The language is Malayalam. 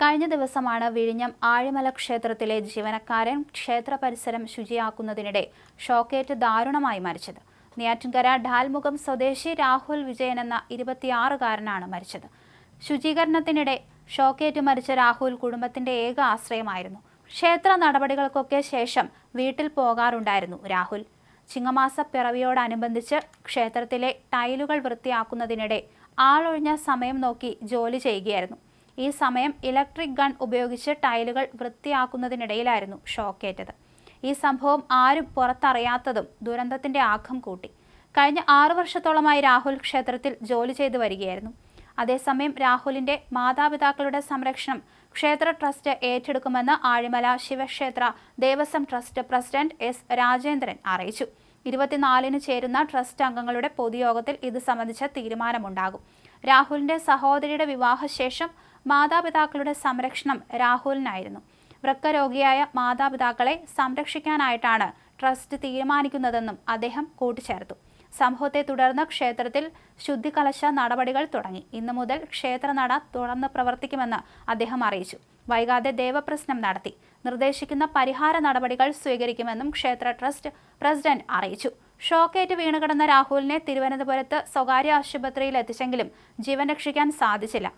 കഴിഞ്ഞ ദിവസമാണ് വിഴിഞ്ഞം ആഴിമല ക്ഷേത്രത്തിലെ ജീവനക്കാരൻ ക്ഷേത്ര പരിസരം ശുചിയാക്കുന്നതിനിടെ ഷോക്കേറ്റ് ദാരുണമായി മരിച്ചത്. നെയ്യാറ്റിൻകര ഡാൽമുഖം സ്വദേശി രാഹുൽ വിജയൻ എന്ന 26-കാരനാണ് മരിച്ചത്. ശുചീകരണത്തിനിടെ ഷോക്കേറ്റ് മരിച്ച രാഹുൽ കുടുംബത്തിന്റെ ഏക ആശ്രയമായിരുന്നു. ക്ഷേത്ര നടപടികൾക്കൊക്കെ ശേഷം വീട്ടിൽ പോകാറുണ്ടായിരുന്നു രാഹുൽ. ചിങ്ങമാസ പിറവിയോടനുബന്ധിച്ച് ക്ഷേത്രത്തിലെ ടൈലുകൾ വൃത്തിയാക്കുന്നതിനിടെ ആളൊഴിഞ്ഞ സമയം നോക്കി ജോലി ചെയ്യുകയായിരുന്നു. ഈ സമയം ഇലക്ട്രിക് ഗൺ ഉപയോഗിച്ച് ടൈലുകൾ വൃത്തിയാക്കുന്നതിനിടയിലായിരുന്നു ഷോക്കേറ്റത്. ഈ സംഭവം ആരും പുറത്തറിയാത്തതും ദുരന്തത്തിന്റെ ആഘം കൂട്ടി. കഴിഞ്ഞ 6 വർഷത്തോളമായി രാഹുൽ ക്ഷേത്രത്തിൽ ജോലി ചെയ്തു വരികയായിരുന്നു. അതേസമയം രാഹുലിന്റെ മാതാപിതാക്കളുടെ സംരക്ഷണം ക്ഷേത്ര ട്രസ്റ്റ് ഏറ്റെടുക്കുമെന്ന് ആഴിമല ശിവക്ഷേത്ര ദേവസ്വം ട്രസ്റ്റ് പ്രസിഡന്റ് എസ് രാജേന്ദ്രൻ അറിയിച്ചു. 24-ന് ചേരുന്ന ട്രസ്റ്റ് അംഗങ്ങളുടെ പൊതുയോഗത്തിൽ ഇത് സംബന്ധിച്ച തീരുമാനമുണ്ടാകും. രാഹുലിന്റെ സഹോദരിയുടെ വിവാഹശേഷം മാതാപിതാക്കളുടെ സംരക്ഷണം രാഹുലിനായിരുന്നു. വൃക്കരോഗിയായ മാതാപിതാക്കളെ സംരക്ഷിക്കാനായിട്ടാണ് ട്രസ്റ്റ് തീരുമാനിക്കുന്നതെന്നും അദ്ദേഹം കൂട്ടിച്ചേർത്തു. സംഭവത്തെ തുടർന്ന് ക്ഷേത്രത്തിൽ ശുദ്ധികലശ നടപടികൾ തുടങ്ങി. ഇന്നു മുതൽ ക്ഷേത്രനട തുറന്ന് പ്രവർത്തിക്കുമെന്ന് അദ്ദേഹം അറിയിച്ചു. വൈകാതെ ദേവപ്രശ്നം നടത്തി നിർദ്ദേശിക്കുന്ന പരിഹാര നടപടികൾ സ്വീകരിക്കുമെന്നും ക്ഷേത്ര ട്രസ്റ്റ് പ്രസിഡന്റ് അറിയിച്ചു. ഷോക്കേറ്റ് വീണുകിടന്ന രാഹുലിനെ തിരുവനന്തപുരത്ത് സ്വകാര്യ ആശുപത്രിയിൽ എത്തിച്ചെങ്കിലും ജീവൻ രക്ഷിക്കാൻ സാധിച്ചില്ല.